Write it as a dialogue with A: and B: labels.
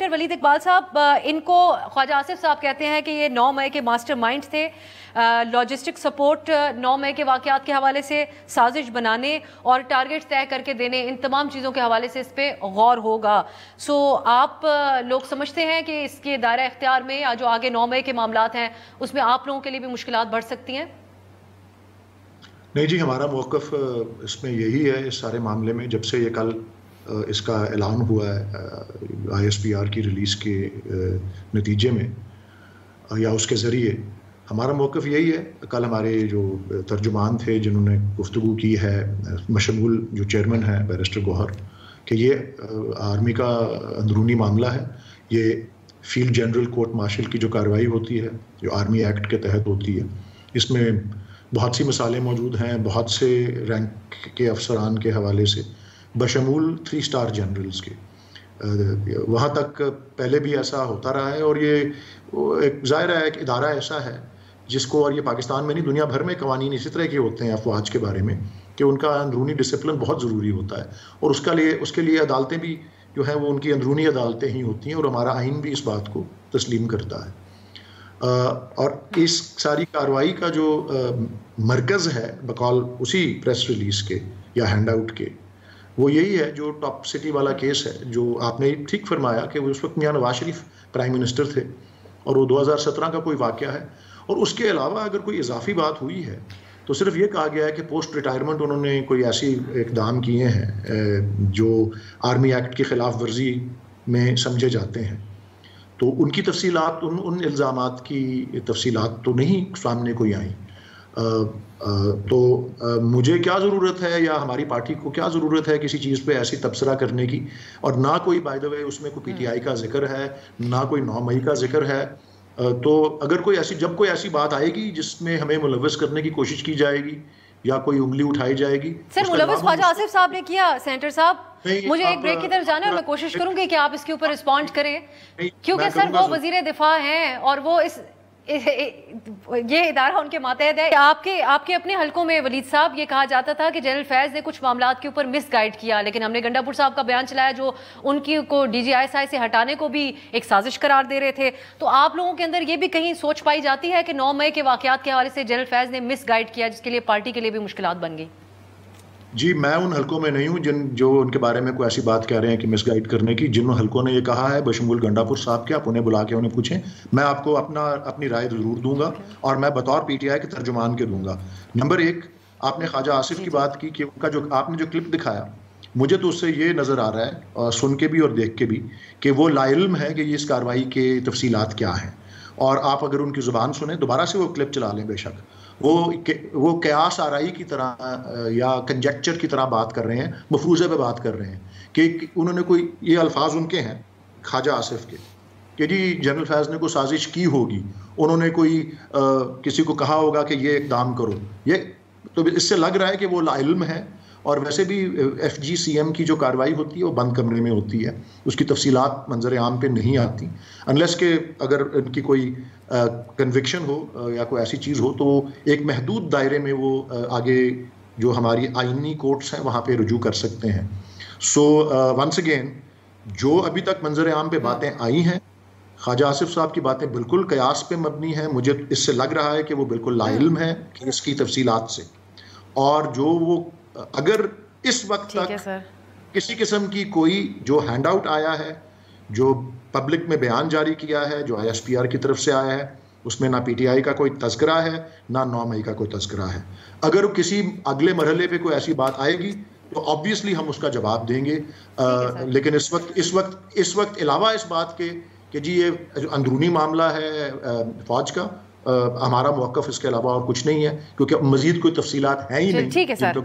A: Doctor ولید اقبال صاحب، ان کو خواجہ آصف صاحب کہتے ہیں کہ یہ 9 مئی کے ماسٹر مائنڈ تھے، لاجسٹک سپورٹ 9 مئی کے واقعات کے حوالے سے سازش بنانے اور ٹارگٹ طے کر کے دینے، ان تمام چیزوں کے حوالے سے اس پہ غور ہوگا. سو آپ لوگ سمجھتے ہیں کہ اس کے دائرہ اختیار میں یا جو آگے 9 مئی کے معاملات ہیں اس میں آپ لوگوں کے لیے بھی مشکلات بڑھ سکتی ہیں؟
B: نہیں جی، ہمارا موقف اس میں یہی ہے اس سارے معاملے میں. جب سے یہ کل اس کا اعلان ہوا ہے آئی ایس پی آر کی ریلیز کے نتیجے میں یا اس کے ذریعے، ہمارا موقف یہی ہے. کل ہمارے جو ترجمان تھے جنہوں نے گفتگو کی ہے، مشمول جو چیئرمین ہے بیرسٹر گوہر، کہ یہ آرمی کا اندرونی معاملہ ہے. یہ فیلڈ جنرل کورٹ مارشل کی جو کارروائی ہوتی ہے جو آرمی ایکٹ کے تحت ہوتی ہے، اس میں بہت سی مثالیں موجود ہیں بہت سے رینک کے افسران کے حوالے سے، بشمول 3 اسٹار جنرلز کے. وہاں تک پہلے بھی ایسا ہوتا رہا ہے، اور یہ ایک ظاہر ہے ایک ادارہ ایسا ہے جس کو، اور یہ پاکستان میں نہیں دنیا بھر میں قوانین اسی طرح کے ہوتے ہیں افواج کے بارے میں، کہ ان کا اندرونی ڈسپلن بہت ضروری ہوتا ہے، اور اس کے لیے عدالتیں بھی جو ہیں وہ ان کی اندرونی عدالتیں ہی ہوتی ہیں، اور ہمارا آئین بھی اس بات کو تسلیم کرتا ہے. اور اس ساری کارروائی کا جو مرکز ہے بقول اسی پریس ریلیز کے یا ہینڈ آؤٹ کے، وہ یہی ہے جو ٹاپ سٹی والا کیس ہے، جو آپ نے ٹھیک فرمایا کہ وہ اس وقت میاں نواز شریف پرائم منسٹر تھے، اور وہ 2017 کا کوئی واقعہ ہے. اور اس کے علاوہ اگر کوئی اضافی بات ہوئی ہے تو صرف یہ کہا گیا ہے کہ پوسٹ ریٹائرمنٹ انہوں نے کوئی ایسی اقدام کیے ہیں جو آرمی ایکٹ کی خلاف ورزی میں سمجھے جاتے ہیں. تو ان کی تفصیلات، ان الزامات کی تفصیلات تو نہیں سامنے کوئی آئیں. تو مجھے کیا ضرورت ہے یا ہماری پارٹی کو کیا ضرورت ہے کسی چیز پہ ایسی تبصرہ کرنے کی؟ اور نہ کوئی بائی دا وے اس میں کوئی پی ٹی آئی کا ذکر ہے، نہ کوئی 9 مئی کا ذکر ہے. تو اگر جب کوئی ایسی بات آئے گی جس میں ہمیں ملوث کرنے کی کوشش کی جائے گی یا کوئی انگلی اٹھائی جائے گی،
A: سر ملوث خواجہ آصف صاحب نے کیا. سینیٹر صاحب، مجھے ایک بریک کی طرف جانا ہے اور میں کوشش کروں گی کہ آپ اس کے اوپر رسپونڈ کریں، کیونکہ سر وہ وزیر دفاع ہیں اور وہ یہ ادارہ ان کے ماتحت ہے. آپ کے اپنے حلقوں میں ولید صاحب یہ کہا جاتا تھا کہ جنرل فیض نے کچھ معاملات کے اوپر مس گائیڈ کیا، لیکن ہم نے گنڈا پور صاحب کا بیان چلایا جو ان کی کو D G I S I سے ہٹانے کو بھی ایک سازش قرار دے رہے تھے. تو آپ لوگوں کے اندر یہ بھی کہیں سوچ پائی جاتی ہے کہ 9 مئی کے واقعات کے حوالے سے جنرل فیض نے مس گائیڈ کیا، جس کے لیے پارٹی کے لیے بھی مشکلات بن گئی؟
B: جی، میں ان حلقوں میں نہیں ہوں جو ان کے بارے میں کوئی ایسی بات کہہ رہے ہیں کہ مس گائیڈ کرنے کی. جن حلقوں نے یہ کہا ہے بشمول گنڈا پور صاحب کے، آپ انہیں بلا کے انہیں پوچھیں. میں آپ کو اپنی رائے ضرور دوں گا، اور میں بطور پی ٹی آئی کے ترجمان کے دوں گا. نمبر 1، آپ نے خواجہ آصف کی بات کی کہ ان کا جو آپ نے جو کلپ دکھایا، مجھے تو اس سے یہ نظر آ رہا ہے سن کے بھی اور دیکھ کے بھی کہ وہ لا علم ہے کہ اس کارروائی کے تفصیلات کیا ہیں. اور آپ اگر ان کی زبان سنیں، دوبارہ سے وہ کلپ چلا لیں، بے شک وہ قیاس آرائی کی طرح یا کنجیکچر کی طرح بات کر رہے ہیں، مفروضے پہ بات کر رہے ہیں کہ انہوں نے کوئی، یہ الفاظ ان کے ہیں خواجہ آصف کے، کہ جی جنرل فیض نے کوئی سازش کی ہوگی، انہوں نے کوئی کسی کو کہا ہوگا کہ یہ اقدام کرو. یہ تو اس سے لگ رہا ہے کہ وہ لا علم ہے. اور ویسے بھی ایف جی سی ایم کی جو کارروائی ہوتی ہے وہ بند کمرے میں ہوتی ہے، اس کی تفصیلات منظر عام پہ نہیں آتی، انلیس کہ اگر ان کی کوئی کنوکشن ہو یا کوئی ایسی چیز ہو تو ایک محدود دائرے میں وہ آگے جو ہماری آئینی کورٹس ہیں وہاں پہ رجوع کر سکتے ہیں. سو ونس اگین، جو ابھی تک منظر عام پہ باتیں آئی ہیں، خواجہ آصف صاحب کی باتیں بالکل قیاس پہ مبنی ہیں. مجھے اس سے لگ رہا ہے کہ وہ بالکل لا علم ہے اس کی تفصیلات سے. اور جو وہ اگر اس وقت تک کسی قسم کی کوئی جو ہینڈ آؤٹ آیا ہے، جو پبلک میں بیان جاری کیا ہے، جو آئی ایس پی آر کی طرف سے آیا ہے، اس میں نہ پی ٹی آئی کا کوئی تذکرہ ہے، نہ 9 مئی کا کوئی تذکرہ ہے. اگر کسی اگلے مرحلے پہ کوئی ایسی بات آئے گی تو آبویسلی ہم اس کا جواب دیں گے. لیکن اس وقت علاوہ اس بات کے کہ جی یہ اندرونی معاملہ ہے فوج کا، ہمارا موقف اس کے علاوہ اور کچھ نہیں ہے، کیونکہ مزید کوئی تفصیلات ہیں ہی نہیں.
A: ٹھیک ہے سر.